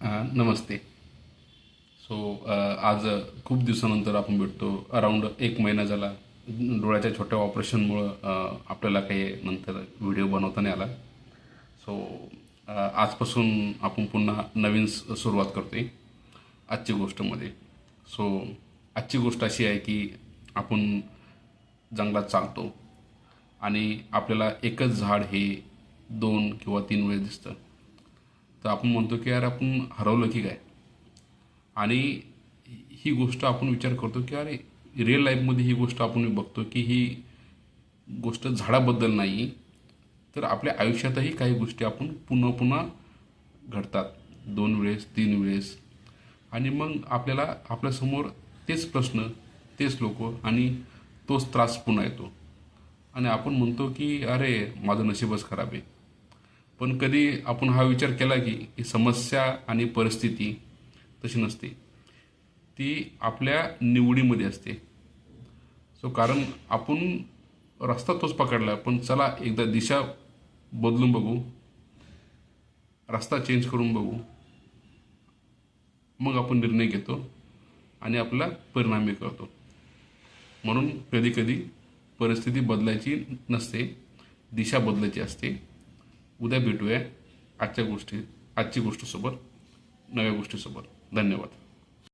नमस्ते. So आज खूप दिवसानंतर आपण भेटतो. अराऊंड 1 महिना झाला. डोळ्याच्या छोट्या ऑपरेशनमुळं आपल्याला काही नंतर व्हिडिओ बनवता नाही आला. सो आजपासून आपण पुन्हा नवीन सुरुवात करतोय आजची गोष्टमध्ये. सो आजची गोष्ट अशी आहे की आपण जंगलात चालतो आणि आपल्याला एकच झाड हे 2 किंवा 3 वेळेस दिसतं. तर आपण म्हणतो की यार आपण हरवलं की काय. आणि ही गोष्ट आपण विचार करतो की अरे रिअल लाईफमध्ये ही गोष्ट आपण बघतो की ही गोष्ट झाडाबद्दल नाही, तर आपल्या आयुष्यातही काही गोष्टी आपण पुन्हा पुन्हा घडतात 2 वेळेस 3 वेळेस. आणि मग आपल्याला आपल्यासमोर तेच प्रश्न, तेच लोक आणि तोच त्रास पुन्हा येतो. आणि आपण म्हणतो की अरे माझं नशीबच खराब आहे. पण कधी आपण हा विचार केला की ही समस्या आणि परिस्थिती तशी नसते, ती आपल्या निवडीमध्ये असते. सो कारण आपण रस्ता तोच पकडला, पण चला एकदा दिशा बदलून बघू, रस्ता चेंज करून बघू, मग आपण निर्णय घेतो आणि आपला परिणामी करतो. म्हणून कधी कधी परिस्थिती बदलायची नसते, दिशा बदलायची असते. उद्या भेटूया आजची गोष्टीसोबत, नव्या गोष्टीसोबत. धन्यवाद.